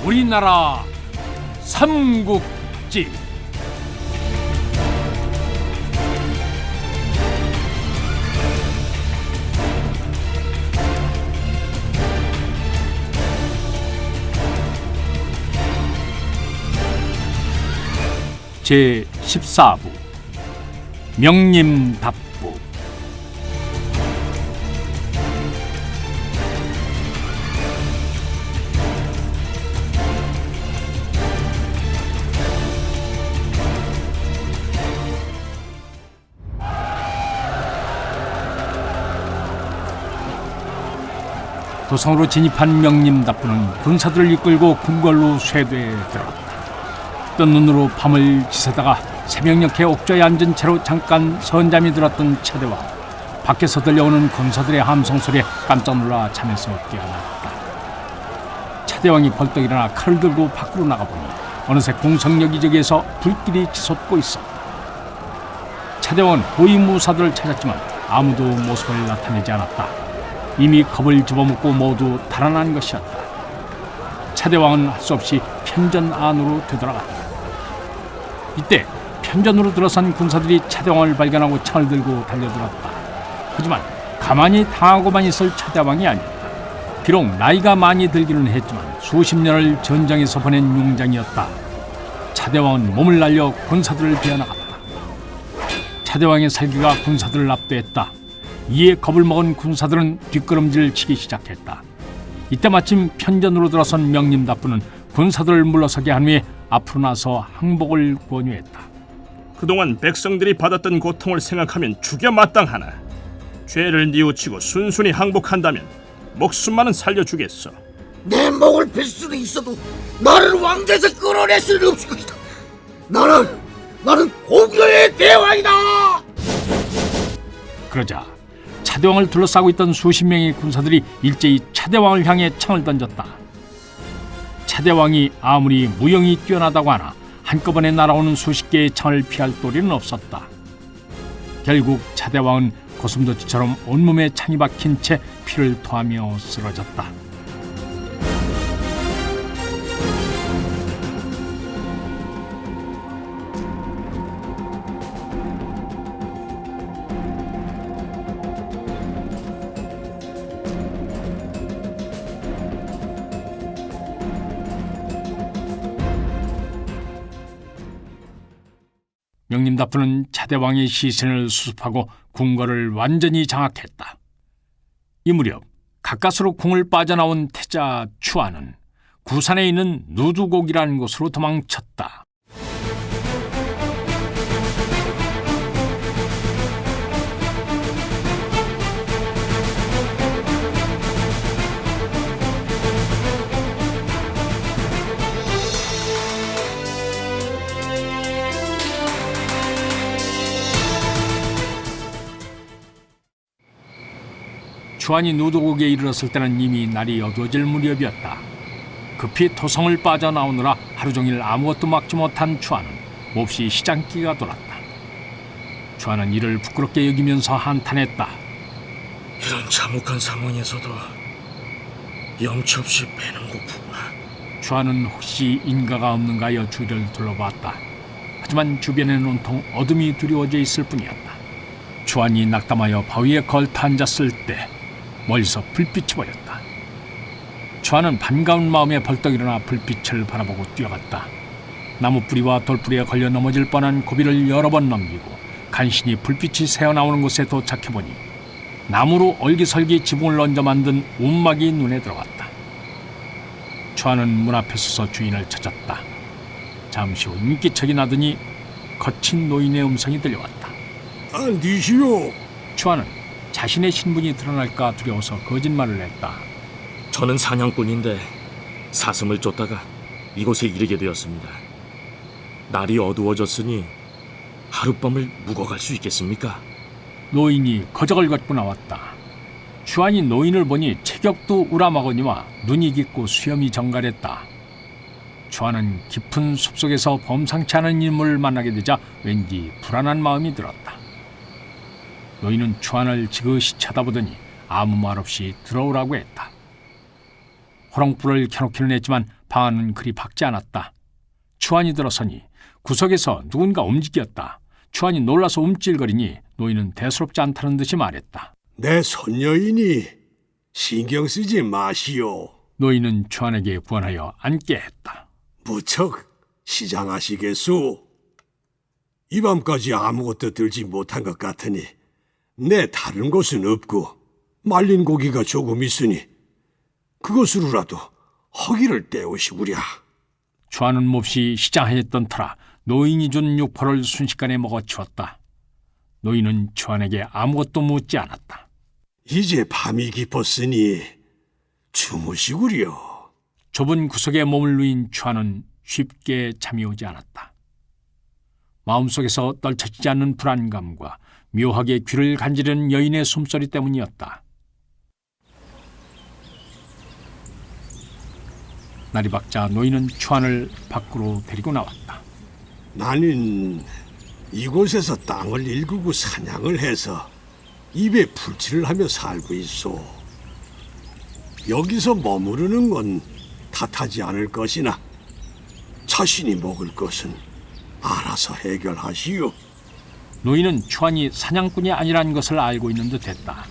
우리나라 삼국지. 제14부 명림답부. 도성으로 진입한 명림답부는 군사들을 이끌고 궁궐로 쇄도에 들어갔다. 뜬 눈으로 밤을 지새다가 새벽녘에 옥좌에 앉은 채로 잠깐 선잠이 들었던 차대왕. 밖에서 들려오는 군사들의 함성 소리에 깜짝 놀라 잠에서 깨어났다. 차대왕이 벌떡 일어나 칼을 들고 밖으로 나가보니 어느새 궁성 여기저기에서 불길이 치솟고 있었다. 차대왕은 호위무사들을 찾았지만 아무도 모습을 나타내지 않았다. 이미 겁을 집어먹고 모두 달아난 것이었다. 차대왕은 할 수 없이 편전 안으로 되돌아갔다. 이때 편전으로 들어선 군사들이 차대왕을 발견하고 창을 들고 달려들었다. 하지만 가만히 당하고만 있을 차대왕이 아니었다. 비록 나이가 많이 들기는 했지만 수십 년을 전장에서 보낸 용장이었다. 차대왕은 몸을 날려 군사들을 베어나갔다. 차대왕의 살기가 군사들을 압도했다. 이에 겁을 먹은 군사들은 뒷걸음질을 치기 시작했다. 이때 마침 편전으로 들어선 명림답부는 군사들을 물러서게 한 후에 앞으로 나서 항복을 권유했다. 그동안 백성들이 받았던 고통을 생각하면 죽여 마땅하나 죄를 뉘우치고 순순히 항복한다면 목숨만은 살려주겠어. 내 목을 벨 수는 있어도 나를 왕좌에서 끌어낼 수는 없을 것이다. 나는 공로의 대왕이다. 그러자 차대왕을 둘러싸고 있던 수십 명의 군사들이 일제히 차대왕을 향해 창을 던졌다. 차대왕이 아무리 무용이 뛰어나다고 하나 한꺼번에 날아오는 수십 개의 창을 피할 도리는 없었다. 결국 차대왕은 고슴도치처럼 온몸에 창이 박힌 채 피를 토하며 쓰러졌다. 명림답부는 차대왕의 시신을 수습하고 궁궐을 완전히 장악했다. 이 무렵 가까스로 궁을 빠져나온 태자 추안은 구산에 있는 누두곡이라는 곳으로 도망쳤다. 추안이 누두곡에 이르렀을 때는 이미 날이 어두워질 무렵이었다. 급히 토성을 빠져나오느라 하루 종일 아무것도 막지 못한 추안은 몹시 시장기가 돌았다. 추안은 이를 부끄럽게 여기면서 한탄했다. 이런 참혹한 상황에서도 염치 없이 배는 고프구나. 추안은 혹시 인가가 없는가 하여 주위를 둘러봤다. 하지만 주변에는 온통 어둠이 두려워져 있을 뿐이었다. 추안이 낙담하여 바위에 걸터 앉았을 때 멀리서 불빛이 보였다. 추안은 반가운 마음에 벌떡 일어나 불빛을 바라보고 뛰어갔다. 나무 뿌리와 돌뿌리에 걸려 넘어질 뻔한 고비를 여러 번 넘기고 간신히 불빛이 새어나오는 곳에 도착해보니 나무로 얼기설기 지붕을 얹어 만든 움막이 눈에 들어왔다. 추안은 문 앞에 서서 주인을 찾았다. 잠시 후 인기척이 나더니 거친 노인의 음성이 들려왔다. 니시오. 추안은 자신의 신분이 드러날까 두려워서 거짓말을 했다. 저는 사냥꾼인데 사슴을 쫓다가 이곳에 이르게 되었습니다. 날이 어두워졌으니 하룻밤을 묵어갈 수 있겠습니까? 노인이 거적을 걷고 나왔다. 추안이 노인을 보니 체격도 우람하거니와 눈이 깊고 수염이 정갈했다. 주안은 깊은 숲속에서 범상치 않은 인물을 만나게 되자 왠지 불안한 마음이 들었다. 노인은 주안을 지그시 쳐다보더니 아무 말 없이 들어오라고 했다. 호롱불을 켜놓기는 했지만 방 안은 그리 밝지 않았다. 주안이 들어서니 구석에서 누군가 움직였다. 주안이 놀라서 움찔거리니 노인은 대수롭지 않다는 듯이 말했다. 내 손녀이니 신경 쓰지 마시오. 노인은 주안에게 구원하여 앉게 했다. 무척 시장하시겠소. 이 밤까지 아무것도 들지 못한 것 같으니 내 다른 곳은 없고 말린 고기가 조금 있으니 그것으로라도 허기를 때우시구랴. 주안은 몹시 시장하였던 터라 노인이 준 육포를 순식간에 먹어치웠다. 노인은 주안에게 아무것도 묻지 않았다. 이제 밤이 깊었으니 주무시구려. 좁은 구석에 몸을 누인 주안은 쉽게 잠이 오지 않았다. 마음속에서 떨쳐지지 않는 불안감과 묘하게 귀를 간지르는 여인의 숨소리 때문이었다. 날이 밝자 노인은 주안을 밖으로 데리고 나왔다. 나는 이곳에서 땅을 일구고 사냥을 해서 입에 풀칠을 하며 살고 있소. 여기서 머무르는 건 탓하지 않을 것이나 자신이 먹을 것은 알아서 해결하시오. 노인은 주안이 사냥꾼이 아니라는 것을 알고 있는 듯했다.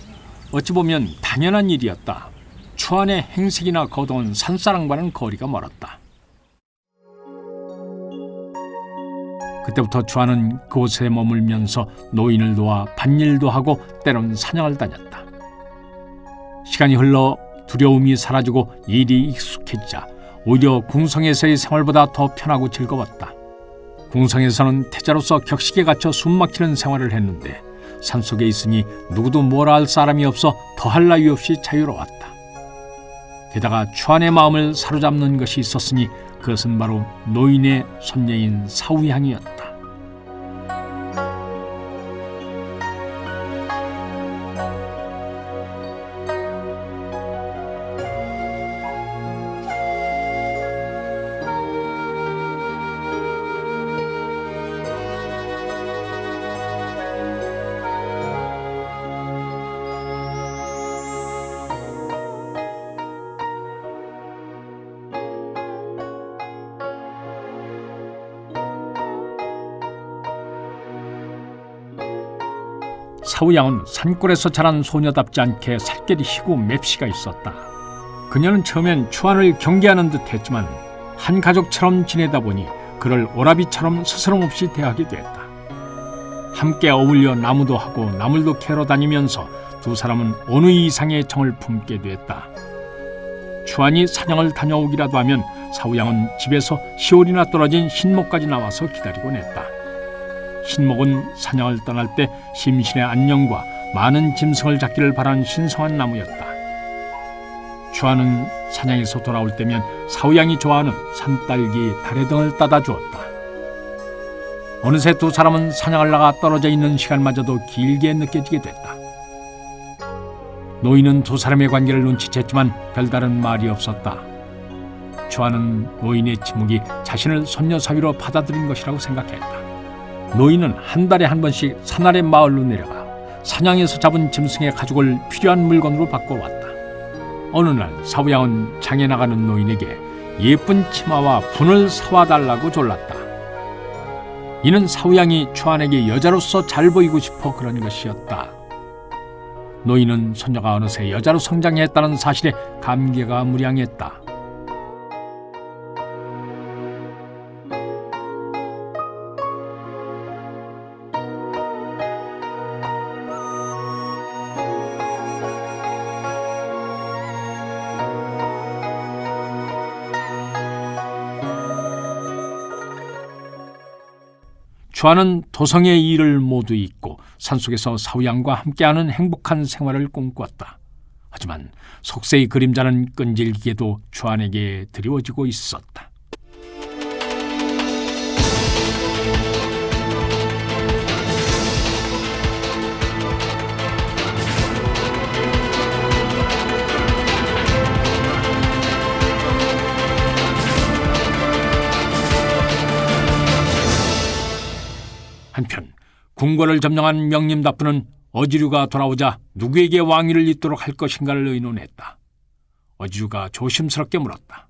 어찌 보면 당연한 일이었다. 주안의 행색이나 거동은 산사람과는 거리가 멀었다. 그때부터 주안은 그곳에 머물면서 노인을 도와 밭일도 하고 때론 사냥을 다녔다. 시간이 흘러 두려움이 사라지고 일이 익숙해지자 오히려 궁성에서의 생활보다 더 편하고 즐거웠다. 궁성에서는 태자로서 격식에 갇혀 숨막히는 생활을 했는데 산속에 있으니 누구도 뭐라 할 사람이 없어 더할 나위 없이 자유로웠다. 게다가 주안의 마음을 사로잡는 것이 있었으니 그것은 바로 노인의 손녀인 사후향이었다. 사후양은 산골에서 자란 소녀답지 않게 살결이 희고 맵시가 있었다. 그녀는 처음엔 주안을 경계하는 듯 했지만 한 가족처럼 지내다 보니 그를 오라비처럼 스스럼 없이 대하게 됐다. 함께 어울려 나무도 하고 나물도 캐러 다니면서 두 사람은 어느 이상의 정을 품게 됐다. 주안이 사냥을 다녀오기라도 하면 사후양은 집에서 시올이나 떨어진 흰목까지 나와서 기다리곤 했다. 흰목은 사냥을 떠날 때 심신의 안녕과 많은 짐승을 잡기를 바라는 신성한 나무였다. 주안은 사냥에서 돌아올 때면 사후양이 좋아하는 산딸기, 다래등을 따다 주었다. 어느새 두 사람은 사냥을 나가 떨어져 있는 시간마저도 길게 느껴지게 됐다. 노인은 두 사람의 관계를 눈치챘지만 별다른 말이 없었다. 주안은 노인의 침묵이 자신을 손녀 사위로 받아들인 것이라고 생각했다. 노인은 한 달에 한 번씩 산 아래 마을로 내려가 사냥에서 잡은 짐승의 가죽을 필요한 물건으로 바꿔왔다. 어느 날 사후양은 장에 나가는 노인에게 예쁜 치마와 분을 사와 달라고 졸랐다. 이는 사후양이 주안에게 여자로서 잘 보이고 싶어 그런 것이었다. 노인은 손녀가 어느새 여자로 성장했다는 사실에 감개가 무량했다. 주안은 도성의 일을 모두 잊고 산속에서 사후양과 함께하는 행복한 생활을 꿈꿨다. 하지만 속세의 그림자는 끈질기게도 주안에게 드리워지고 있었다. 궁궐을 점령한 명림답부는 어지류가 돌아오자 누구에게 왕위를 잇도록 할 것인가를 의논했다. 어지류가 조심스럽게 물었다.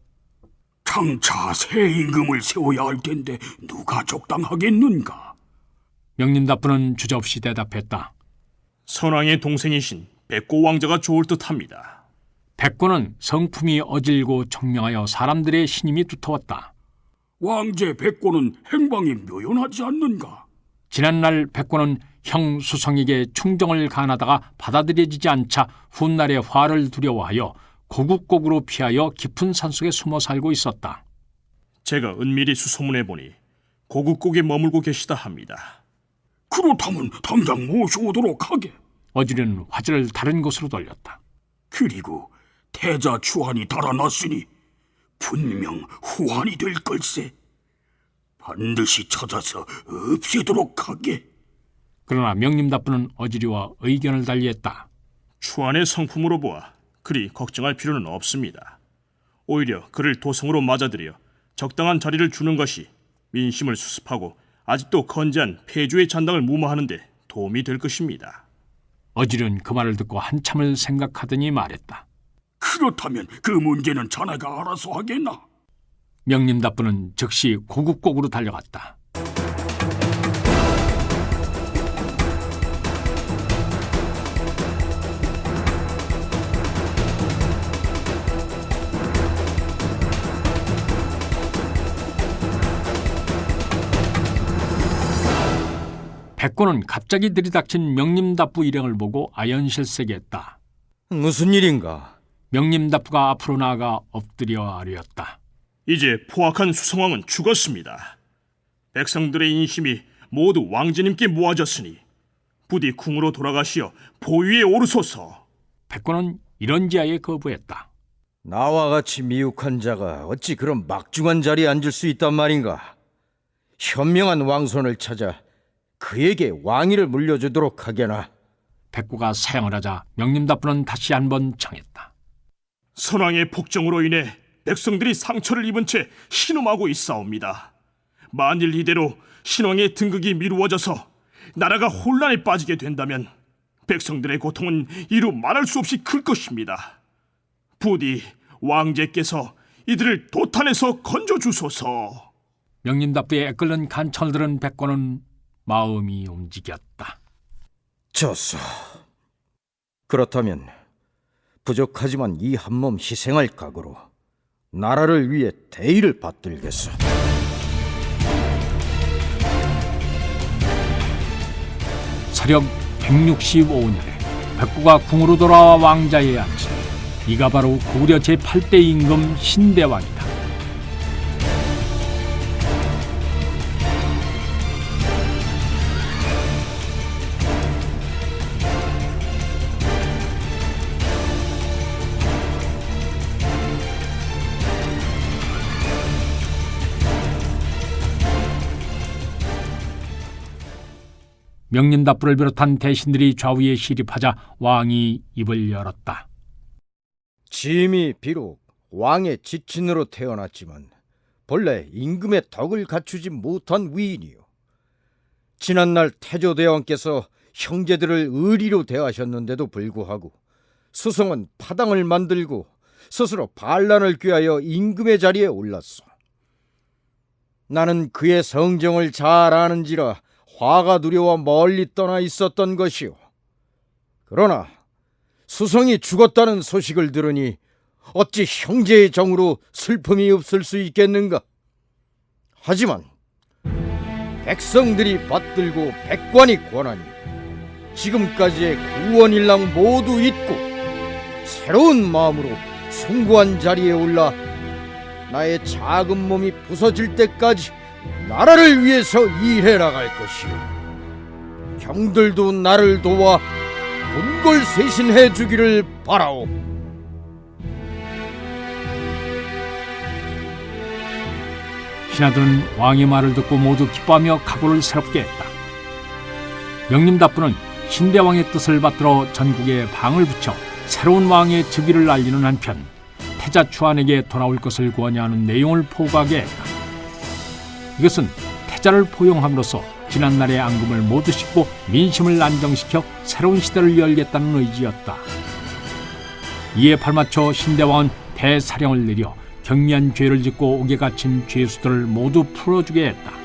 장차 새 임금을 세워야 할 텐데 누가 적당하겠는가? 명림답부는 주저없이 대답했다. 선왕의 동생이신 백고 왕자가 좋을 듯합니다. 백고는 성품이 어질고 청명하여 사람들의 신임이 두터웠다. 왕제 백고는 행방이 묘연하지 않는가? 지난날 백고는 형 수성에게 충정을 간하다가 받아들여지지 않자 훗날의 화를 두려워하여 고국곡으로 피하여 깊은 산속에 숨어 살고 있었다. 제가 은밀히 수소문해 보니 고국곡에 머물고 계시다 합니다. 그렇다면 당장 모셔오도록 하게. 어지류는 화제를 다른 곳으로 돌렸다. 그리고 태자 추한이 달아났으니 분명 후한이 될 걸세. 반드시 찾아서 없애도록 하게. 그러나 명림답부는 어지류와 의견을 달리했다. 추한의 성품으로 보아 그리 걱정할 필요는 없습니다. 오히려 그를 도성으로 맞아들여 적당한 자리를 주는 것이 민심을 수습하고 아직도 건재한 폐주의 잔당을 무마하는 데 도움이 될 것입니다. 어지류는 그 말을 듣고 한참을 생각하더니 말했다. 그렇다면 그 문제는 자네가 알아서 하겠나? 명림답부는 즉시 고국곡으로 달려갔다. 백고는 갑자기 들이닥친 명림답부 일행을 보고 아연실색에 했다. 무슨 일인가? 명림답부가 앞으로 나아가 엎드려 아뢰었다. 이제 포악한 수성왕은 죽었습니다. 백성들의 인심이 모두 왕제님께 모아졌으니 부디 궁으로 돌아가시어 보위에 오르소서. 백고는 이런 지하에 거부했다. 나와 같이 미혹한 자가 어찌 그런 막중한 자리에 앉을 수 있단 말인가? 현명한 왕손을 찾아 그에게 왕위를 물려주도록 하게나. 백고가 사양을 하자 명림답부는 다시 한번 청했다. 선왕의 폭정으로 인해 백성들이 상처를 입은 채 신음하고 있사옵니다. 만일 이대로 신왕의 등극이 미루어져서 나라가 혼란에 빠지게 된다면 백성들의 고통은 이루 말할 수 없이 클 것입니다. 부디 왕제께서 이들을 도탄에서 건져주소서. 명림답부의 애끓는 간청을 들은 백고는 마음이 움직였다. 좋소. 그렇다면 부족하지만 이 한 몸 희생할 각오로 나라를 위해 대의를 받들겠소. 서력 165년에 백고가 궁으로 돌아와 왕자에 앉은 이가 바로 고구려 제8대 임금 신대왕이다. 명림답부를 비롯한 대신들이 좌우에 시립하자 왕이 입을 열었다. 짐이 비록 왕의 지친으로 태어났지만 본래 임금의 덕을 갖추지 못한 위인이요. 지난날 태조대왕께서 형제들을 의리로 대하셨는데도 불구하고 수성은 파당을 만들고 스스로 반란을 꾀하여 임금의 자리에 올랐소. 나는 그의 성정을 잘 아는지라 화가 두려워 멀리 떠나 있었던 것이오. 그러나 수성이 죽었다는 소식을 들으니 어찌 형제의 정으로 슬픔이 없을 수 있겠는가? 하지만 백성들이 받들고 백관이 권하니 지금까지의 구원일랑 모두 잊고 새로운 마음으로 숭고한 자리에 올라 나의 작은 몸이 부서질 때까지 나라를 위해서 일해 나갈 것이오. 경들도 나를 도와 궁궐 쇄신해 주기를 바라오. 신하들은 왕의 말을 듣고 모두 기뻐하며 각오를 새롭게 했다. 명림답부는 신대왕의 뜻을 받들어 전국에 방을 붙여 새로운 왕의 즉위를 알리는 한편 태자 추한에게 돌아올 것을 권유하는 내용을 포고하게 했다. 이것은 태자를 포용함으로써 지난날의 앙금을 모두 씻고 민심을 안정시켜 새로운 시대를 열겠다는 의지였다. 이에 발맞춰 신대왕은 대사령을 내려 경미한 죄를 짓고 옥에 갇힌 죄수들을 모두 풀어주게 했다.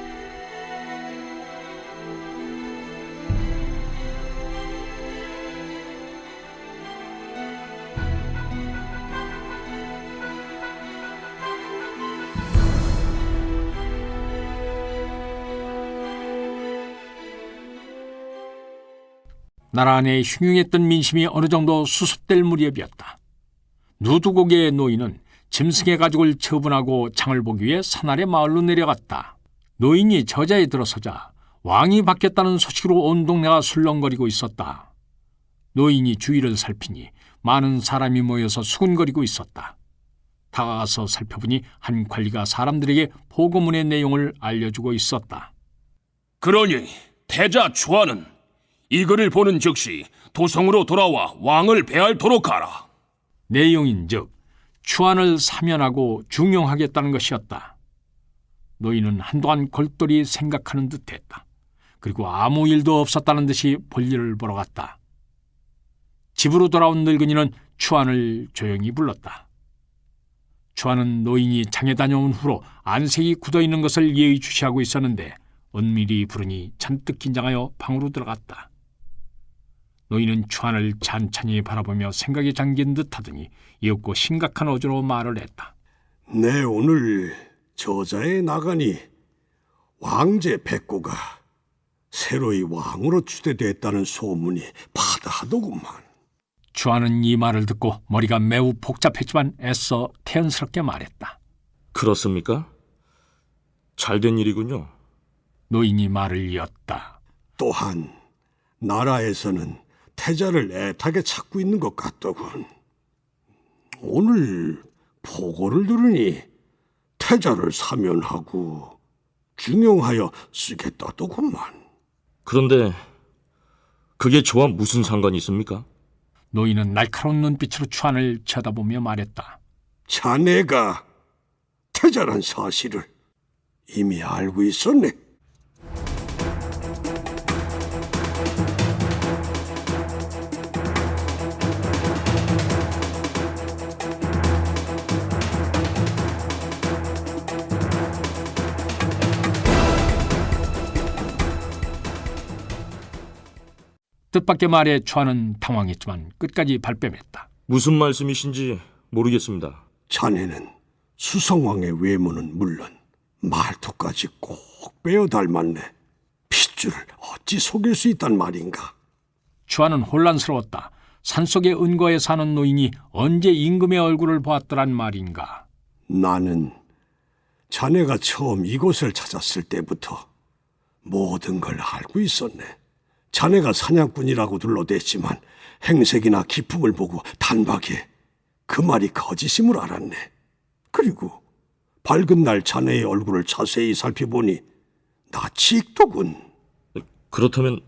나라 안에 흉흉했던 민심이 어느 정도 수습될 무렵이었다. 누두고개의 노인은 짐승의 가죽을 처분하고 장을 보기 위해 산아래 마을로 내려갔다. 노인이 저자에 들어서자 왕이 바뀌었다는 소식으로 온 동네가 술렁거리고 있었다. 노인이 주위를 살피니 많은 사람이 모여서 수군거리고 있었다. 다가가서 살펴보니 한 관리가 사람들에게 보고문의 내용을 알려주고 있었다. 그러니 태자 추하는 이 글을 보는 즉시 도성으로 돌아와 왕을 배할도록 하라. 내용인즉 추한을 사면하고 중용하겠다는 것이었다. 노인은 한동안 골똘히 생각하는 듯했다. 그리고 아무 일도 없었다는 듯이 볼일을 보러 갔다. 집으로 돌아온 늙은이는 추한을 조용히 불렀다. 추한은 노인이 장에 다녀온 후로 안색이 굳어있는 것을 예의주시하고 있었는데 은밀히 부르니 잔뜩 긴장하여 방으로 들어갔다. 노인은 추한을 찬찬히 바라보며 생각에 잠긴 듯하더니 이윽고 심각한 어조로 말을 했다. 내 오늘 저자에 나가니 왕제 백고가 새로이 왕으로 추대됐다는 소문이 파다하더구만. 추한은 이 말을 듣고 머리가 매우 복잡했지만 애써 태연스럽게 말했다. 그렇습니까? 잘된 일이군요. 노인이 말을 이었다. 또한 나라에서는 태자를 애타게 찾고 있는 것 같더군. 오늘 보고를 들으니 태자를 사면하고 중용하여 쓰겠다더구만. 그런데 그게 저와 무슨 상관이 있습니까? 노인은 날카로운 눈빛으로 추한을 쳐다보며 말했다. 자네가 태자란 사실을 이미 알고 있었네. 뜻밖의 말에 추한은 당황했지만 끝까지 발뺌했다. 무슨 말씀이신지 모르겠습니다. 자네는 수성왕의 외모는 물론 말투까지 꼭 빼어 닮았네. 핏줄을 어찌 속일 수 있단 말인가? 추한은 혼란스러웠다. 산속의 은거에 사는 노인이 언제 임금의 얼굴을 보았더란 말인가. 나는 자네가 처음 이곳을 찾았을 때부터 모든 걸 알고 있었네. 자네가 사냥꾼이라고 둘러댔지만 행색이나 기품을 보고 단박에 그 말이 거짓임을 알았네. 그리고 밝은 날 자네의 얼굴을 자세히 살펴보니 낯이 익더군. 그렇다면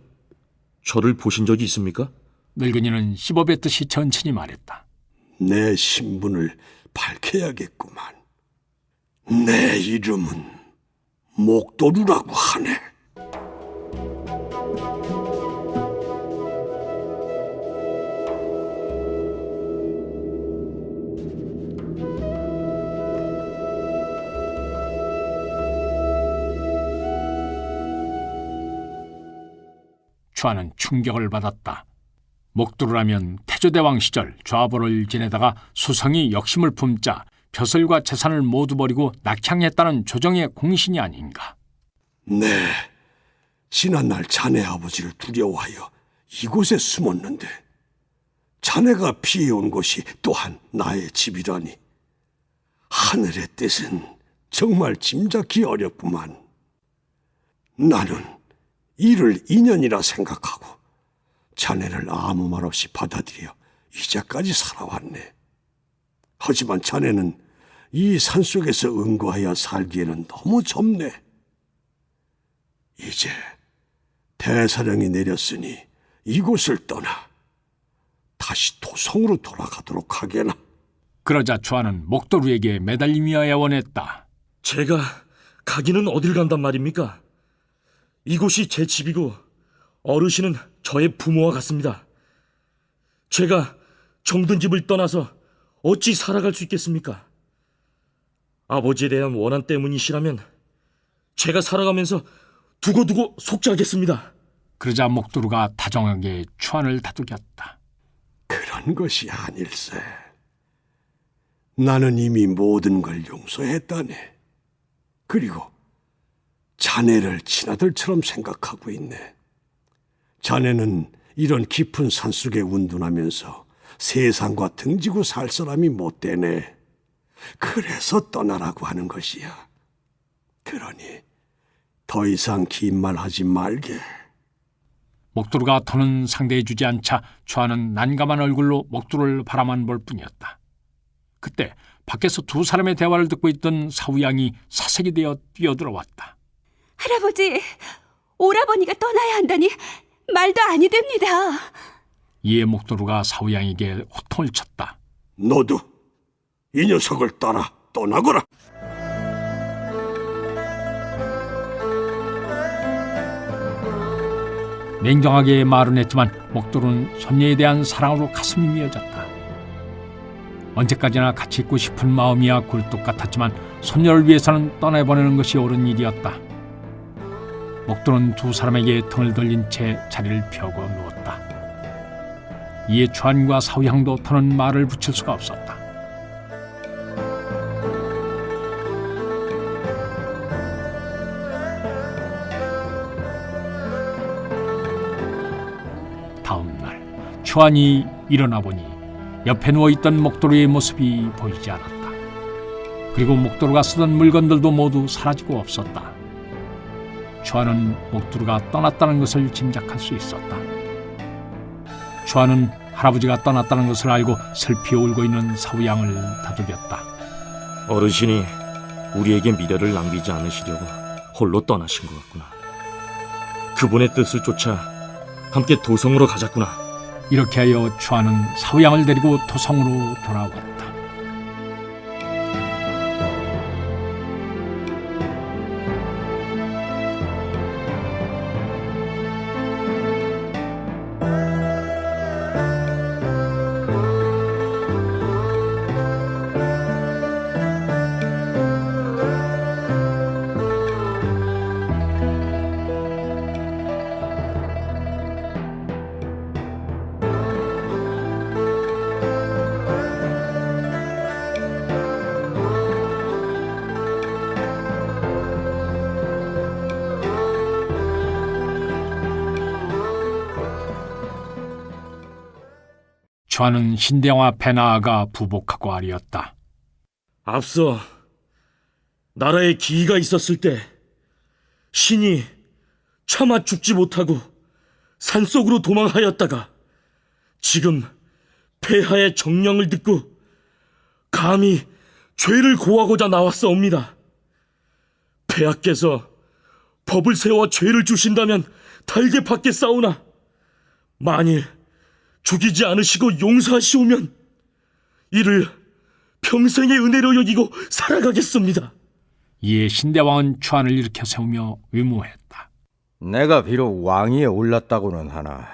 저를 보신 적이 있습니까? 늙은이는 씹어뱉듯이 천천히 말했다. 내 신분을 밝혀야겠구만. 내 이름은 목도루라고 하네. 추한은 충격을 받았다. 목두루라면 태조대왕 시절 좌보를 지내다가 수성이 역심을 품자 벼슬과 재산을 모두 버리고 낙향했다는 조정의 공신이 아닌가. 네, 지난날 자네 아버지를 두려워하여 이곳에 숨었는데 자네가 피해온 곳이 또한 나의 집이라니 하늘의 뜻은 정말 짐작기 어렵구만. 나는 이를 인연이라 생각하고 자네를 아무 말 없이 받아들여 이제까지 살아왔네. 하지만 자네는 이 산속에서 은거하여 살기에는 너무 좁네. 이제 대사령이 내렸으니 이곳을 떠나 다시 도성으로 돌아가도록 하게나. 그러자 추한은 목도루에게 매달리며 애원했다. 제가 가기는 어딜 간단 말입니까? 이곳이 제 집이고 어르신은 저의 부모와 같습니다. 제가 정든 집을 떠나서 어찌 살아갈 수 있겠습니까? 아버지에 대한 원한 때문이시라면 제가 살아가면서 두고두고 속죄하겠습니다. 그러자 목도루가 다정하게 추안을 다독였다. 그런 것이 아닐세. 나는 이미 모든 걸 용서했다네. 그리고 자네를 친아들처럼 생각하고 있네. 자네는 이런 깊은 산속에 운둔하면서 세상과 등지고 살 사람이 못 되네. 그래서 떠나라고 하는 것이야. 그러니 더 이상 긴 말 하지 말게. 목도루가 더는 상대해주지 않자 추안은 난감한 얼굴로 목도루를 바라만 볼 뿐이었다. 그때 밖에서 두 사람의 대화를 듣고 있던 사후양이 사색이 되어 뛰어들어왔다. 할아버지, 오라버니가 떠나야 한다니 말도 아니 됩니다. 이에 목도루가 사후양에게 호통을 쳤다. 너도 이 녀석을 따라 떠나거라. 냉정하게 말은 했지만 목도루는 손녀에 대한 사랑으로 가슴이 미어졌다. 언제까지나 같이 있고 싶은 마음이야 굴뚝 같았지만 손녀를 위해서는 떠나보내는 것이 옳은 일이었다. 목도루는 두 사람에게 등을 돌린 채 자리를 펴고 누웠다. 이에 추안과 사후양도 더는 말을 붙일 수가 없었다. 다음 날 추안이 일어나 보니 옆에 누워있던 목도루의 모습이 보이지 않았다. 그리고 목도루가 쓰던 물건들도 모두 사라지고 없었다. 추안은 목도루가 떠났다는 것을 짐작할 수 있었다. 추안은 할아버지가 떠났다는 것을 알고 슬피 울고 있는 사후양을 다독였다. 어르신이 우리에게 미래를 낭비지 않으시려고 홀로 떠나신 것 같구나. 그분의 뜻을 쫓아 함께 도성으로 가자꾸나. 이렇게 하여 추안은 사후양을 데리고 도성으로 돌아왔다. 추안은 신대왕 앞에 나아가 부복하고 아뢰었다. 앞서 나라에 기이가 있었을 때 신이 차마 죽지 못하고 산속으로 도망하였다가 지금 폐하의 정령을 듣고 감히 죄를 고하고자 나왔사옵니다. 폐하께서 법을 세워 죄를 주신다면 달게 받겠사오나 만일 죽이지 않으시고 용서하시오면 이를 평생의 은혜로 여기고 살아가겠습니다. 이에 신대왕은 추안을 일으켜 세우며 위무했다. 내가 비록 왕위에 올랐다고는 하나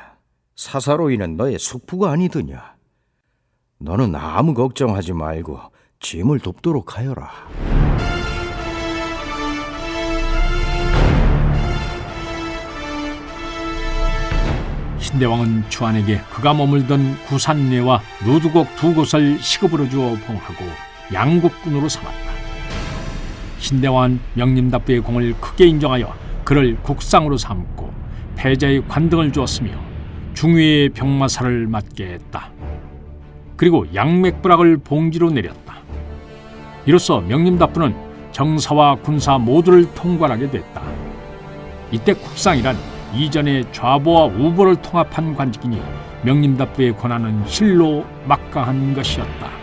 사사로이는 너의 숙부가 아니더냐. 너는 아무 걱정하지 말고 짐을 돕도록 하여라. 신대왕은 추안에게 그가 머물던 구산내와 누두곡 두 곳을 시급으로 주어 봉하고 양국군으로 삼았다. 신대왕은 명림답부의 공을 크게 인정하여 그를 국상으로 삼고 패자의 관등을 주었으며 중위의 병마사를 맡게 했다. 그리고 양맥부락을 봉지로 내렸다. 이로써 명림답부는 정사와 군사 모두를 통괄하게 됐다. 이때 국상이란 이전의 좌보와 우보를 통합한 관직이니 명림답부의 권한은 실로 막강한 것이었다.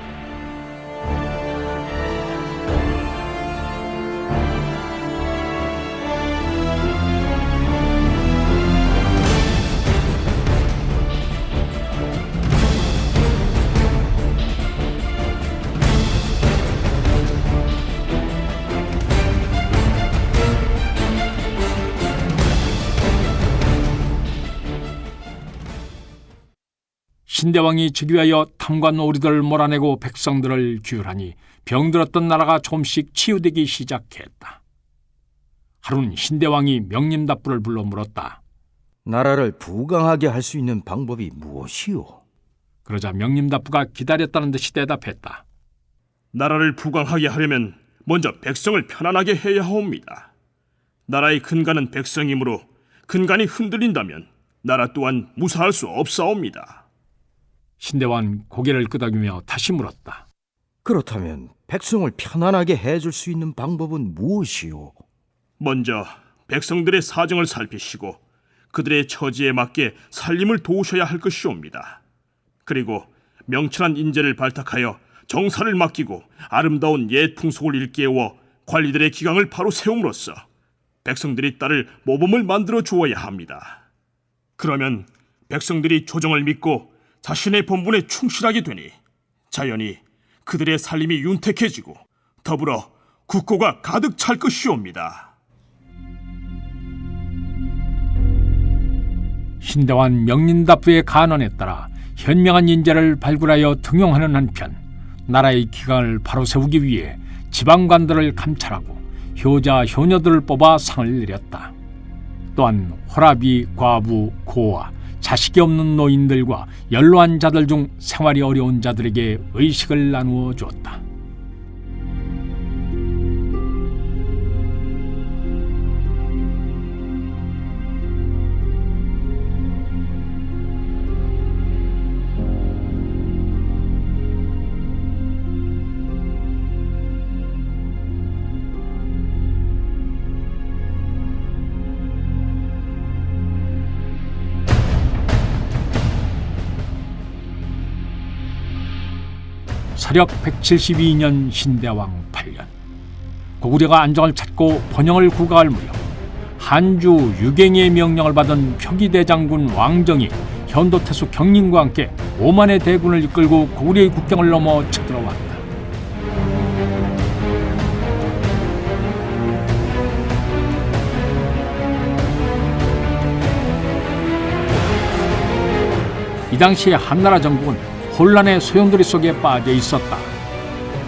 신대왕이 즉위하여 탐과 오리들을 몰아내고 백성들을 규율하니 병들었던 나라가 조금씩 치유되기 시작했다. 하루는 신대왕이 명림답부를 불러 물었다. 나라를 부강하게 할 수 있는 방법이 무엇이오? 그러자 명림답부가 기다렸다는 듯이 대답했다. 나라를 부강하게 하려면 먼저 백성을 편안하게 해야 하옵니다. 나라의 근간은 백성이므로 근간이 흔들린다면 나라 또한 무사할 수 없사옵니다. 신대왕은 고개를 끄덕이며 다시 물었다. 그렇다면 백성을 편안하게 해줄 수 있는 방법은 무엇이오? 먼저 백성들의 사정을 살피시고 그들의 처지에 맞게 살림을 도우셔야 할 것이옵니다. 그리고 명철한 인재를 발탁하여 정사를 맡기고 아름다운 옛 풍속을 일깨워 관리들의 기강을 바로 세움으로써 백성들이 따를 모범을 만들어 주어야 합니다. 그러면 백성들이 조정을 믿고 자신의 본분에 충실하게 되니 자연히 그들의 살림이 윤택해지고 더불어 국고가 가득 찰 것이옵니다. 신대왕 명림답부의 간언에 따라 현명한 인재를 발굴하여 등용하는 한편 나라의 기강을 바로 세우기 위해 지방관들을 감찰하고 효자, 효녀들을 뽑아 상을 내렸다. 또한 호라비, 과부, 고아, 자식이 없는 노인들과 연로한 자들 중 생활이 어려운 자들에게 의식을 나누어 주었다. 서력 172년 신대왕 8년 고구려가 안정을 찾고 번영을 구가할 무렵 한주 유갱의 명령을 받은 표기대장군 왕정이 현도태수 경림과 함께 5만의 대군을 이끌고 고구려의 국경을 넘어 쳐들어왔다. 이 당시에 한나라 정국은 혼란의 소용돌이 속에 빠져 있었다.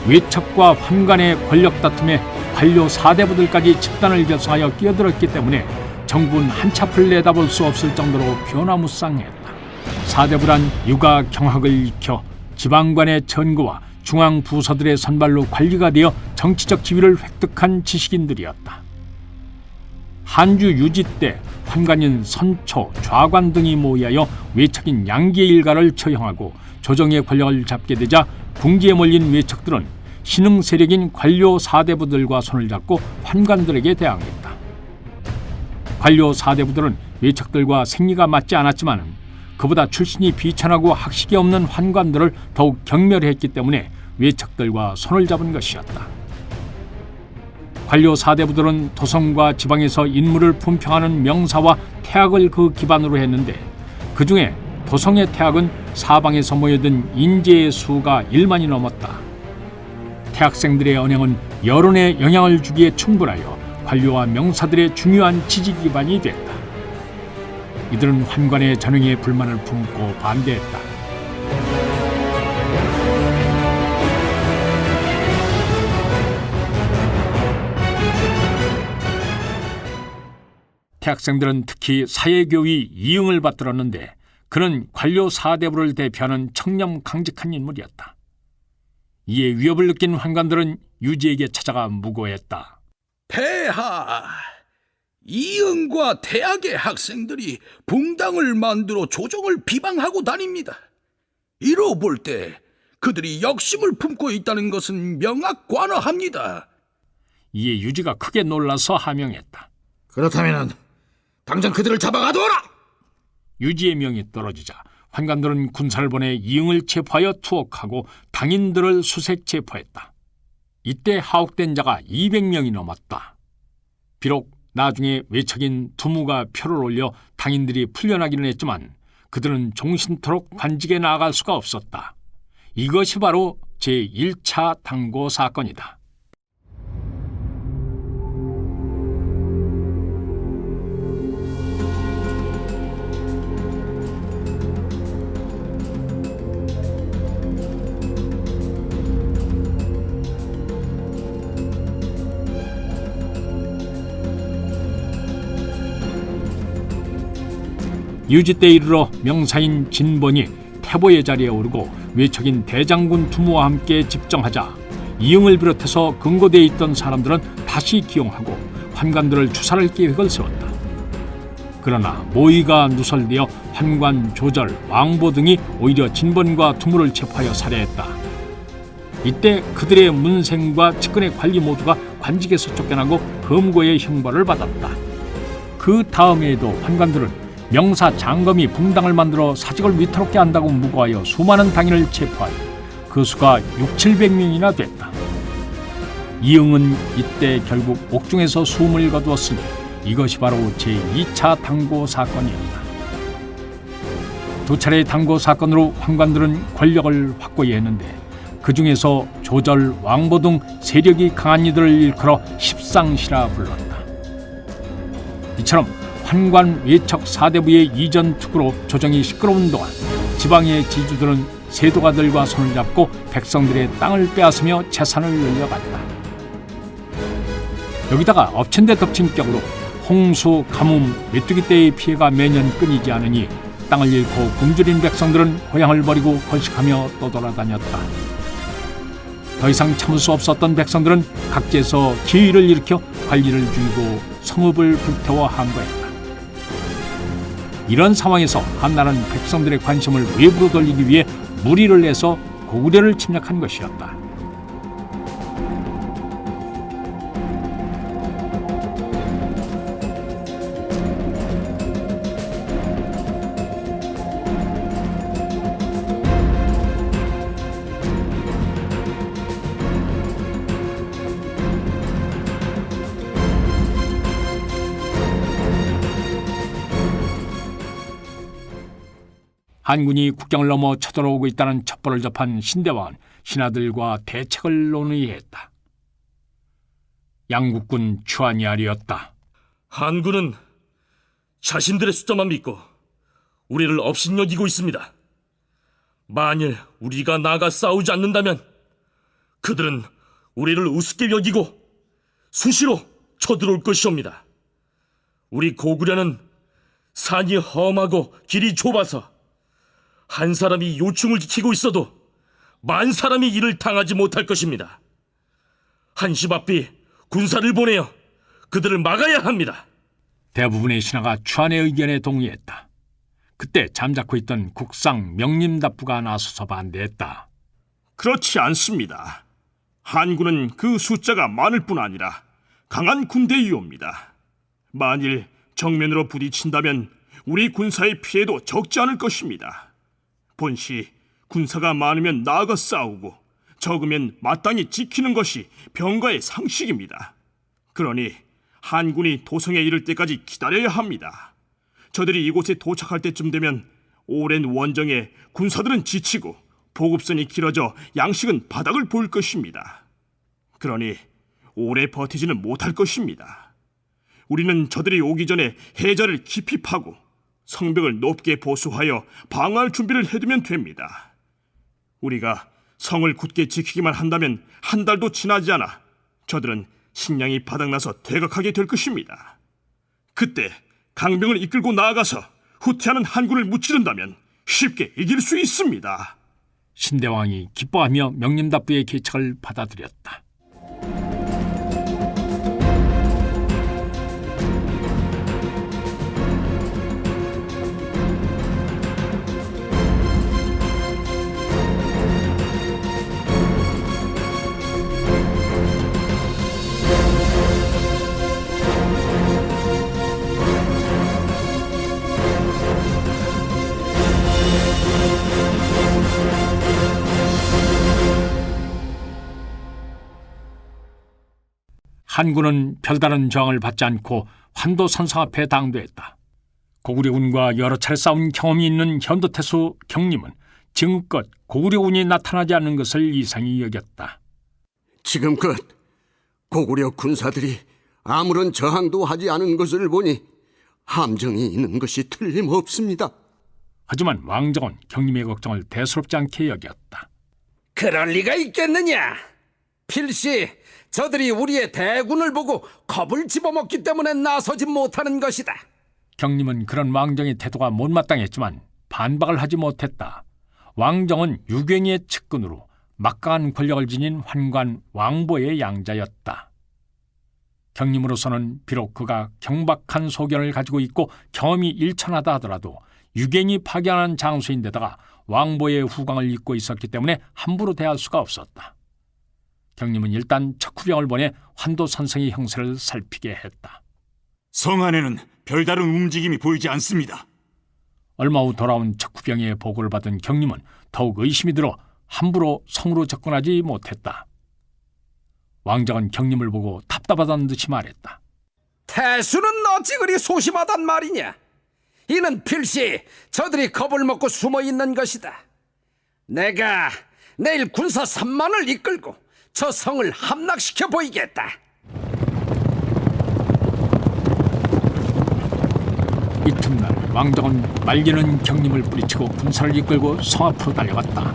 외척과 환관의 권력 다툼에 관료 사대부들까지 집단을 결성하여 끼어들었기 때문에 정부는 한치 앞을 내다볼 수 없을 정도로 변화무쌍했다. 사대부란 육아 경학을 익혀 지방관의 전구와 중앙 부서들의 선발로 관리가 되어 정치적 지위를 획득한 지식인들이었다. 한주 유지 때 환관인 선초, 좌관 등이 모여하여 외척인 양기의 일가를 처형하고 조정의 권력을 잡게 되자 궁지에 몰린 외척들은 신흥 세력인 관료 사대부들과 손을 잡고 환관들에게 대항했다. 관료 사대부들은 외척들과 생리가 맞지 않았지만 그보다 출신이 비천하고 학식이 없는 환관들을 더욱 경멸했기 때문에 외척들과 손을 잡은 것이었다. 관료 사대부들은 도성과 지방에서 인물을 품평하는 명사와 태학을 그 기반으로 했는데 그 중에 도성의 태학은 사방에서 모여든 인재의 수가 1만이 넘었다. 태학생들의 언행은 여론에 영향을 주기에 충분하여 관료와 명사들의 중요한 지지 기반이 됐다. 이들은 환관의 전횡에 불만을 품고 반대했다. 태학생들은 특히 사예교위 이응을 받들었는데 그는 관료 사대부를 대표하는 청렴 강직한 인물이었다. 이에 위협을 느낀 환관들은 유지에게 찾아가 무고했다. 폐하, 이응과 태학의 학생들이 붕당을 만들어 조정을 비방하고 다닙니다. 이로 볼 때 그들이 역심을 품고 있다는 것은 명확관화합니다. 이에 유지가 크게 놀라서 하명했다. 그렇다면 당장 그들을 잡아가두어라! 유지의 명이 떨어지자 환관들은 군사를 보내 이응을 체포하여 투옥하고 당인들을 수색 체포했다. 이때 하옥된 자가 200명이 넘었다. 비록 나중에 외척인 두무가 표를 올려 당인들이 풀려나기는 했지만 그들은 종신토록 관직에 나아갈 수가 없었다. 이것이 바로 제1차 당고 사건이다. 유지 때 이르러 명사인 진번이 태보의 자리에 오르고 외척인 대장군 두무와 함께 집정하자 이응을 비롯해서 근거대에 있던 사람들은 다시 기용하고 환관들을 추살할 계획을 세웠다. 그러나 모의가 누설되어 환관, 조절, 왕보 등이 오히려 진번과 두무를 체포하여 살해했다. 이때 그들의 문생과 측근의 관리 모두가 관직에서 쫓겨나고 검거의 형벌을 받았다. 그 다음에도 환관들은 명사 장검이 붕당을 만들어 사직을 위태롭게 한다고 무고하여 수많은 당인을 체포하여 그 수가 600~700명이나 됐다. 이응은 이때 결국 옥중에서 숨을 거두었으니 이것이 바로 제2차 당고 사건이었다. 두 차례의 당고 사건으로 환관들은 권력을 확고히 했는데 그 중에서 조절, 왕보 등 세력이 강한 이들을 일컬어 십상시라 불렀다. 이처럼 환관 외척 사대부의 이전 투구로 조정이 시끄러운 동안 지방의 지주들은 세도가들과 손을 잡고 백성들의 땅을 빼앗으며 재산을 늘려갔다. 여기다가 엎친 데 덮친 격으로 홍수, 가뭄, 메뚜기 떼의 피해가 매년 끊이지 않으니 땅을 잃고 굶주린 백성들은 고향을 버리고 걸식하며 떠돌아다녔다. 더 이상 참을 수 없었던 백성들은 각지에서 기의를 일으켜 관리를 죽이고 성읍을 불태워 항거했다. 이런 상황에서 한나라는 백성들의 관심을 외부로 돌리기 위해 무리를 내서 고구려를 침략한 것이었다. 한군이 국경을 넘어 쳐들어오고 있다는 첩보를 접한 신대왕은 신하들과 대책을 논의했다. 양국군 추한이하리였다. 한군은 자신들의 숫자만 믿고 우리를 업신여기고 있습니다. 만일 우리가 나가 싸우지 않는다면 그들은 우리를 우습게 여기고 수시로 쳐들어올 것이옵니다. 우리 고구려는 산이 험하고 길이 좁아서 한 사람이 요충을 지키고 있어도 만 사람이 이를 당하지 못할 것입니다. 한시바삐 군사를 보내어 그들을 막아야 합니다. 대부분의 신하가 추한의 의견에 동의했다. 그때 잠자코 있던 국상 명림답부가 나서서 반대했다. 그렇지 않습니다. 한군은 그 숫자가 많을 뿐 아니라 강한 군대이옵니다. 만일 정면으로 부딪힌다면 우리 군사의 피해도 적지 않을 것입니다. 본시 군사가 많으면 나아가 싸우고 적으면 마땅히 지키는 것이 병가의 상식입니다. 그러니 한군이 도성에 이를 때까지 기다려야 합니다. 저들이 이곳에 도착할 때쯤 되면 오랜 원정에 군사들은 지치고 보급선이 길어져 양식은 바닥을 볼 것입니다. 그러니 오래 버티지는 못할 것입니다. 우리는 저들이 오기 전에 해저를 깊이 파고 성벽을 높게 보수하여 방어할 준비를 해두면 됩니다. 우리가 성을 굳게 지키기만 한다면 한 달도 지나지 않아 저들은 식량이 바닥나서 퇴각하게 될 것입니다. 그때 강병을 이끌고 나아가서 후퇴하는 한군을 무찌른다면 쉽게 이길 수 있습니다. 신대왕이 기뻐하며 명림답부의 계책을 받아들였다. 한군은 별다른 저항을 받지 않고 환도 선상 앞에 당도했다. 고구려군과 여러 차례 싸운 경험이 있는 현도태수 경림은 지금껏 고구려군이 나타나지 않는 것을 이상히 여겼다. 지금껏 고구려 군사들이 아무런 저항도 하지 않은 것을 보니 함정이 있는 것이 틀림없습니다. 하지만 왕정은 경림의 걱정을 대수롭지 않게 여겼다. 그럴 리가 있겠느냐? 필시 저들이 우리의 대군을 보고 겁을 집어먹기 때문에 나서지 못하는 것이다. 경림은 그런 왕정의 태도가 못마땅했지만 반박을 하지 못했다. 왕정은 유경의 측근으로 막강한 권력을 지닌 환관 왕보의 양자였다. 경림으로서는 비록 그가 경박한 소견을 가지고 있고 경험이 일천하다 하더라도 유경이 파견한 장수인데다가 왕보의 후광을 입고 있었기 때문에 함부로 대할 수가 없었다. 경림은 일단 척후병을 보내 환도 선생의 형세를 살피게 했다. 성 안에는 별다른 움직임이 보이지 않습니다. 얼마 후 돌아온 척후병의 보고를 받은 경림은 더욱 의심이 들어 함부로 성으로 접근하지 못했다. 왕정은 경림을 보고 답답하다는 듯이 말했다. 태수는 어찌 그리 소심하단 말이냐? 이는 필시 저들이 겁을 먹고 숨어 있는 것이다. 내가 내일 군사 3만을 이끌고 저 성을 함락시켜 보이겠다. 이튿날 왕정은 말기는 경림을 뿌리치고 군사를 이끌고 성 앞으로 달려갔다.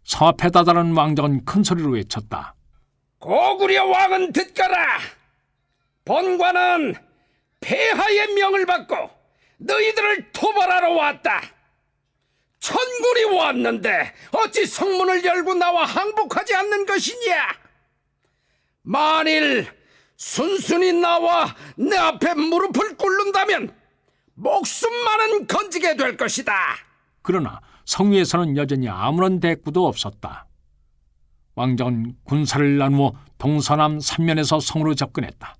성 앞에 다다른 왕정은 큰 소리로 외쳤다. 고구려 왕은 듣거라. 본관은 폐하의 명을 받고 너희들을 토벌하러 왔다. 천군이 왔는데 어찌 성문을 열고 나와 항복하지 않는 것이냐? 만일 순순히 나와 내 앞에 무릎을 꿇는다면 목숨만은 건지게 될 것이다. 그러나 성 위에서는 여전히 아무런 대꾸도 없었다. 왕정은 군사를 나누어 동서남 3면에서 성으로 접근했다.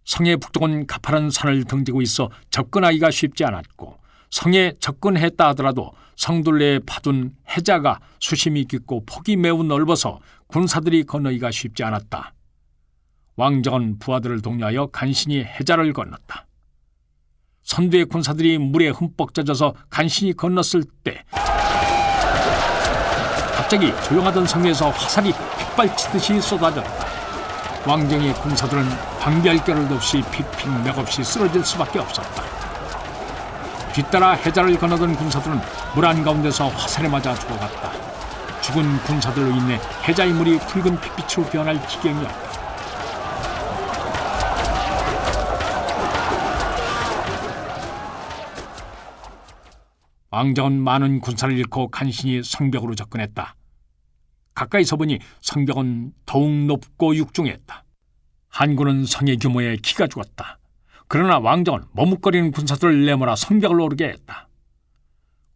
성의 북쪽은 가파른 산을 등지고 있어 접근하기가 쉽지 않았고 성에 접근했다 하더라도 성둘레에 파둔 해자가 수심이 깊고 폭이 매우 넓어서 군사들이 건너기가 쉽지 않았다. 왕정은 부하들을 독려하여 간신히 해자를 건넜다. 선두의 군사들이 물에 흠뻑 젖어서 간신히 건넜을 때 갑자기 조용하던 성에서 화살이 빗발치듯이 쏟아졌다. 왕정의 군사들은 방비할 겨를도 없이 픽픽 맥없이 쓰러질 수밖에 없었다. 뒤따라 해자를 건너던 군사들은 물 한가운데서 화살에 맞아 죽어갔다. 죽은 군사들로 인해 해자의 물이 붉은 핏빛으로 변할 지경이었다. 왕정은 많은 군사를 잃고 간신히 성벽으로 접근했다. 가까이서 보니 성벽은 더욱 높고 육중했다. 한군은 성의 규모에 기가 죽었다. 그러나 왕정은 머뭇거리는 군사들을 내몰아 성벽을 오르게 했다.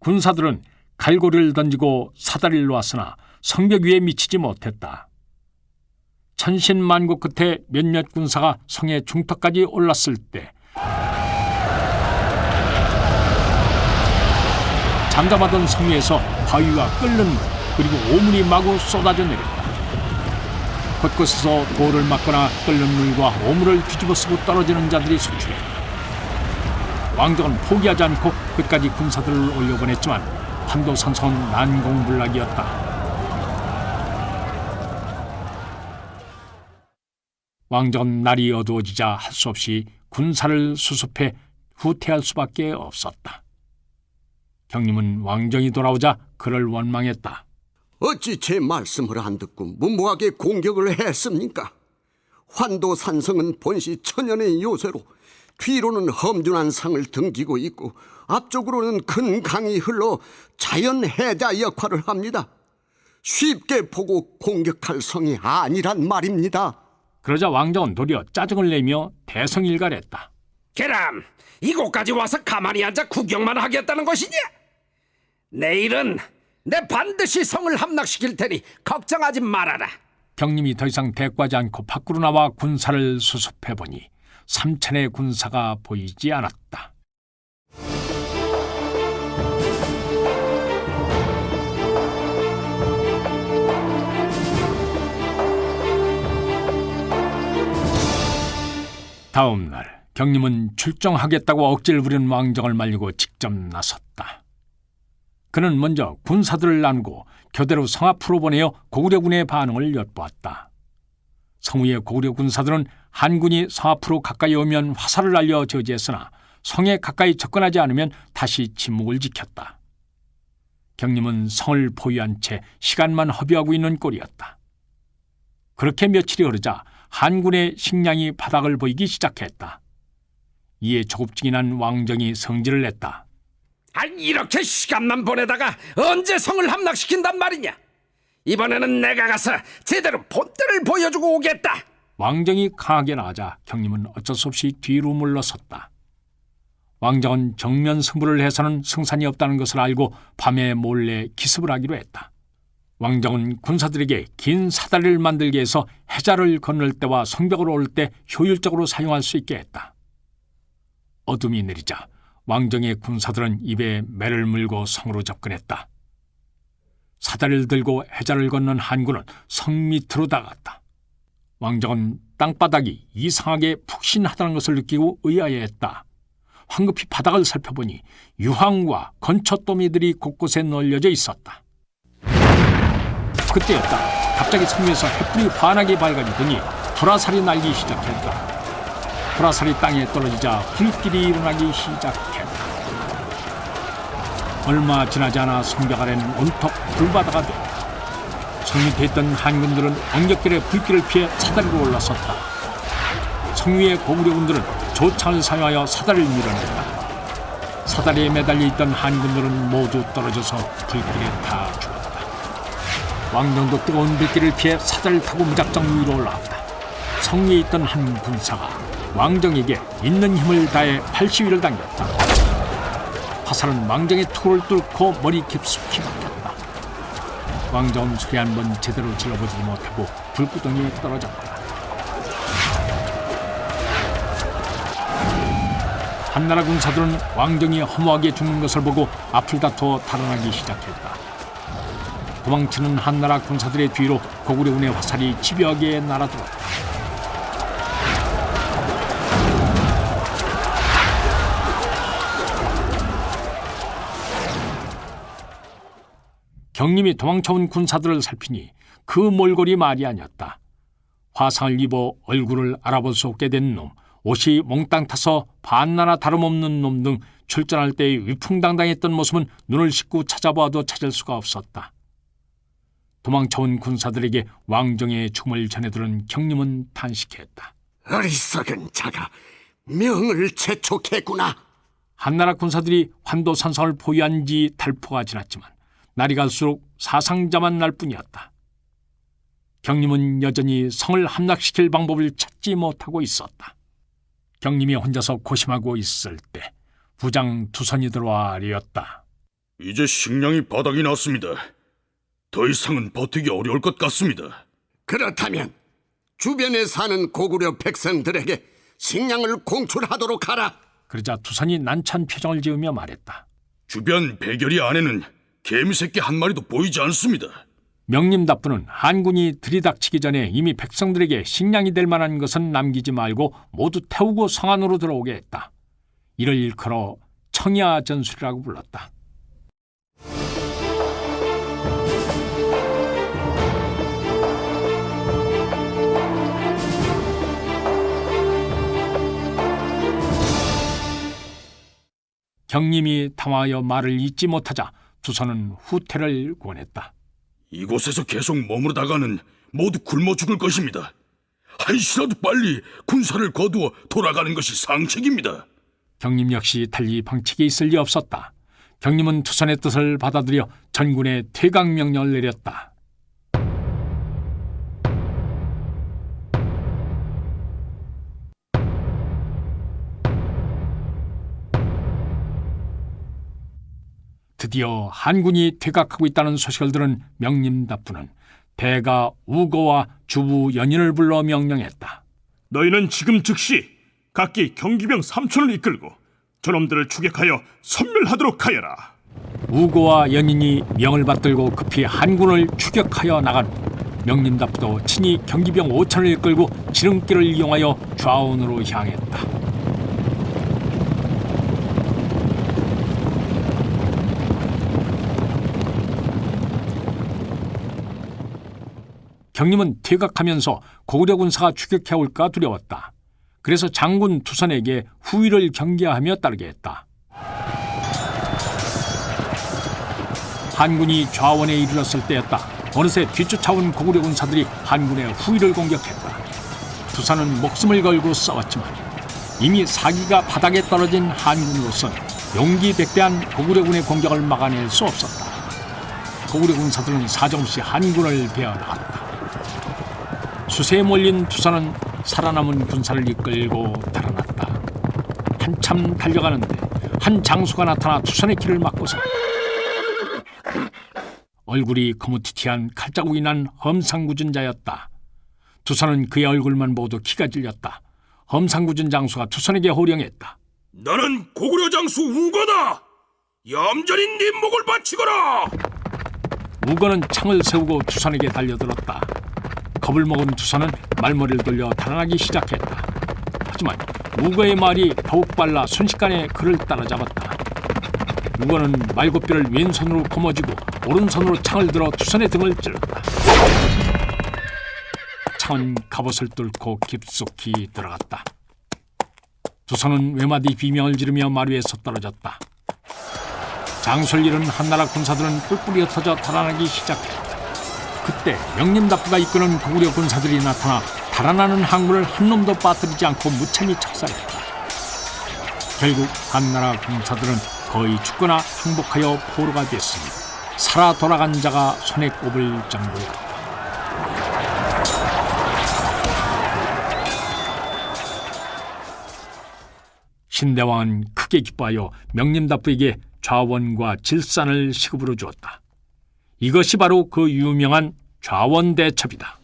군사들은 갈고리를 던지고 사다리를 놓았으나 성벽 위에 미치지 못했다. 천신만고 끝에 몇몇 군사가 성의 중턱까지 올랐을 때 잠잠하던 성 위에서 바위와 끓는 물 그리고 오물이 마구 쏟아져 내렸다. 곳곳에서 돌을 맞거나 끓는 물과 오물을 뒤집어쓰고 떨어지는 자들이 속출했다. 왕정은 포기하지 않고 끝까지 군사들을 올려보냈지만 판도산성은 난공불락이었다. 왕정은 날이 어두워지자 할 수 없이 군사를 수습해 후퇴할 수밖에 없었다. 경림은 왕정이 돌아오자 그를 원망했다. 어찌 제 말씀을 안 듣고 무모하게 공격을 했습니까? 환도산성은 본시 천연의 요새로 뒤로는 험준한 상을 등지고 있고 앞쪽으로는 큰 강이 흘러 자연 해자 역할을 합니다. 쉽게 보고 공격할 성이 아니란 말입니다. 그러자 왕정은 도리어 짜증을 내며 대성일갈했다. 게람, 이곳까지 와서 가만히 앉아 구경만 하겠다는 것이냐? 내일은 내 반드시 성을 함락시킬 테니 걱정하지 말아라. 경림이 더 이상 대꾸하지 않고 밖으로 나와 군사를 수습해보니 3천의 군사가 보이지 않았다. 다음 날 경림은 출정하겠다고 억지를 부리는 왕정을 말리고 직접 나섰다. 그는 먼저 군사들을 나누고 교대로 성 앞으로 보내어 고구려군의 반응을 엿보았다. 성후의 고구려 군사들은 한군이 성 앞으로 가까이 오면 화살을 날려 저지했으나 성에 가까이 접근하지 않으면 다시 침묵을 지켰다. 경림은 성을 보유한 채 시간만 허비하고 있는 꼴이었다. 그렇게 며칠이 흐르자 한군의 식량이 바닥을 보이기 시작했다. 이에 조급증이 왕정이 성질을 냈다. 이렇게 시간만 보내다가 언제 성을 함락시킨단 말이냐? 이번에는 내가 가서 제대로 본때를 보여주고 오겠다. 왕정이 강하게 나가자 경림은 어쩔 수 없이 뒤로 물러섰다. 왕정은 정면 승부를 해서는 승산이 없다는 것을 알고 밤에 몰래 기습을 하기로 했다. 왕정은 군사들에게 긴 사다리를 만들게 해서 해자를 건널 때와 성벽을 오를 때 효율적으로 사용할 수 있게 했다. 어둠이 내리자 왕정의 군사들은 입에 매를 물고 성으로 접근했다. 사다리를 들고 해자를 건넌 한군은 성 밑으로 다가갔다. 왕정은 땅바닥이 이상하게 푹신하다는 것을 느끼고 의아해했다. 황급히 바닥을 살펴보니 유황과 건초더미들이 곳곳에 널려져 있었다. 그때였다. 갑자기 성 위에서 햇불이 환하게 밝아지더니 불화살이 날기 시작했다. 불화살이 땅에 떨어지자 불길이 일어나기 시작했다. 얼마 지나지 않아 성벽 아래는 온통 불바다가 됐다. 성 밑에 있던 한군들은 엉겹결에 불길을 피해 사다리로 올라섰다. 성 위의 고구려군들은 조창을 사용하여 사다리를 밀어냈다. 사다리에 매달려 있던 한군들은 모두 떨어져서 불길에 다 죽었다. 왕정도 뜨거운 불길을 피해 사다리를 타고 무작정 위로 올라왔다. 성 위에 있던 한 군사가 왕정에게 있는 힘을 다해 팔시위를 당겼다. 화살은 왕정의 턱을 뚫고 머리 깊숙이 박혔다. 왕정은 소리 한 번 제대로 질러보지 못하고 불구덩이에 떨어졌다. 한나라 군사들은 왕정이 허무하게 죽는 것을 보고 앞을 다투어 달아나기 시작했다. 도망치는 한나라 군사들의 뒤로 고구려군의 화살이 집요하게 날아들었다. 경림이 도망쳐온 군사들을 살피니 그 몰골이 말이 아니었다. 화상을 입어 얼굴을 알아볼 수 없게 된 놈, 옷이 몽땅 타서 반나나 다름없는 놈 등 출전할 때의 위풍당당했던 모습은 눈을 씻고 찾아보아도 찾을 수가 없었다. 도망쳐온 군사들에게 왕정의 죽음을 전해들은 경림은 탄식했다. 어리석은 자가 명을 재촉했구나. 한나라 군사들이 환도산성을 포위한 지 달포가 지났지만 날이 갈수록 사상자만 날 뿐이었다. 경림은 여전히 성을 함락시킬 방법을 찾지 못하고 있었다. 경림이 혼자서 고심하고 있을 때 부장 두선이 들어와 아뢰었다. 이제 식량이 바닥이 났습니다. 더 이상은 버티기 어려울 것 같습니다. 그렇다면 주변에 사는 고구려 백성들에게 식량을 공출하도록 하라. 그러자 두선이 난처한 표정을 지으며 말했다. 주변 백여리 안에는 개미새끼 한 마리도 보이지 않습니다. 명림답부는 한군이 들이닥치기 전에 이미 백성들에게 식량이 될 만한 것은 남기지 말고 모두 태우고 성 안으로 들어오게 했다. 이를 일컬어 청야 전술이라고 불렀다. 경림이 당황하여 말을 잇지 못하자 두선은 후퇴를 권했다. 이곳에서 계속 머무르다가는 모두 굶어 죽을 것입니다. 한시라도 빨리 군사를 거두어 돌아가는 것이 상책입니다. 경림 역시 달리 방책이 있을 리 없었다. 경림은 투선의 뜻을 받아들여 전군에 퇴각 명령을 내렸다. 드디어 한군이 퇴각하고 있다는 소식을 들은 명림답부는 대가 우거와 주부 연인을 불러 명령했다. 너희는 지금 즉시 각기 경기병 3천을 이끌고 저놈들을 추격하여 섬멸하도록 하여라. 우거와 연인이 명을 받들고 급히 한군을 추격하여 나간 후 명림답부도 친히 경기병 5천을 이끌고 지름길을 이용하여 좌운으로 향했다. 경림은 퇴각하면서 고구려 군사가 추격해올까 두려웠다. 그래서 장군 투선에게 후위를 경계하며 따르게 했다. 한군이 좌원에 이르렀을 때였다. 어느새 뒤쫓아온 고구려 군사들이 한군의 후위를 공격했다. 두산은 목숨을 걸고 싸웠지만 이미 사기가 바닥에 떨어진 한군으로선 용기백배한 고구려군의 공격을 막아낼 수 없었다. 고구려 군사들은 사정없이 한군을 베어나갔다. 수세에 몰린 두산은 살아남은 군사를 이끌고 달아났다. 한참 달려가는데 한 장수가 나타나 두산의 길을 막고서 얼굴이 거무튀튀한 칼자국이 난 험상궂은 자였다. 두산은 그의 얼굴만 보고도 기가 질렸다. 험상궂은 장수가 두산에게 호령했다. 나는 고구려 장수 우거다. 얌전히 네 목을 바치거라. 우거는 창을 세우고 두산에게 달려들었다. 겁을 먹은 두산은 말머리를 돌려 달아나기 시작했다. 하지만 우거의 말이 더욱 빨라 순식간에 그를 따라잡았다. 우거는 말고뼈를 왼손으로 거머쥐고 오른손으로 창을 들어 두산의 등을 찔렀다. 창은 갑옷을 뚫고 깊숙이 들어갔다. 두산은 외마디 비명을 지르며 마루 위에서 떨어졌다. 장수를 잃은 한나라 군사들은 뿔뿔이 흩어져 달아나기 시작했다. 그때 명림답부가 이끄는 고구려 군사들이 나타나 달아나는 항구를 한 놈도 빠뜨리지 않고 무참히 척살했다. 결국 한나라 군사들은 거의 죽거나 항복하여 포로가 됐으니 살아 돌아간 자가 손에 꼽을 정도였다. 신대왕은 크게 기뻐하여 명림답부에게 좌원과 질산을 시급으로 주었다. 이것이 바로 그 유명한 좌원대첩이다.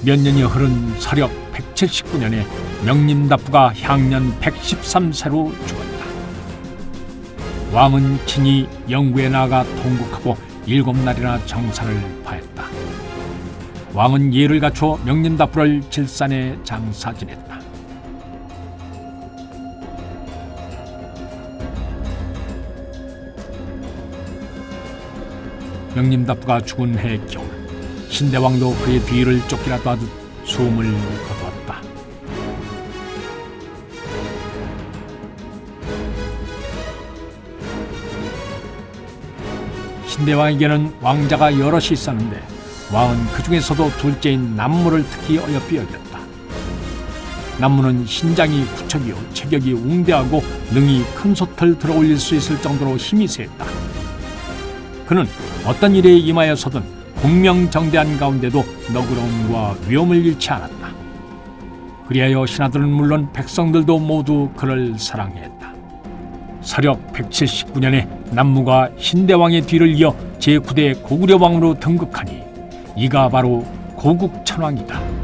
몇 년이 흐른 서력 179년에 명림답부가 향년 113세로 죽었다. 왕은 친히 영구에 나아가 통곡하고 7날이나 정사를 파했다. 왕은 예를 갖추어 명림답부를 질산에 장사 지냈다. 명림답부가 죽은 해 겨울, 신대왕도 그의 뒤를 쫓기라도 하듯 숨을 거두었다. 신대왕에게는 왕자가 여럿이 있었는데 왕은 그 중에서도 둘째인 남무를 특히 어여삐 여겼다. 남무는 신장이 구척이요 체격이 웅대하고 능히 큰 솥을 들어올릴 수 있을 정도로 힘이 세했다. 그는 어떤 일에 임하여서든 공명정대한 가운데도 너그러움과 위엄을 잃지 않았다. 그리하여 신하들은 물론 백성들도 모두 그를 사랑했다. 서력 179년에 남무가 신대왕의 뒤를 이어 제9대 고구려왕으로 등극하니 이가 바로 고국천왕이다.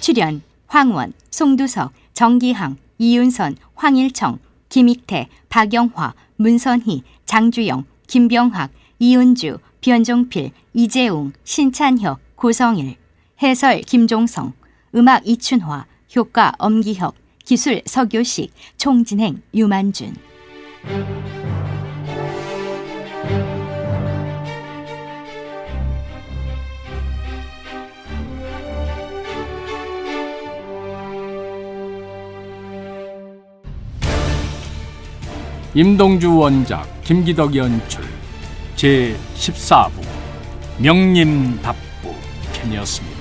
출연 황원, 송두석, 정기항, 이윤선, 황일청, 김익태, 박영화, 문선희, 장주영, 김병학, 이은주, 변종필, 이재웅, 신찬혁, 고성일. 해설 김종성. 음악 이춘화. 효과 엄기혁. 기술 서교식. 총진행 유만준. 임동주 원작, 김기덕 연출, 제14부 명림답부 편이었습니다.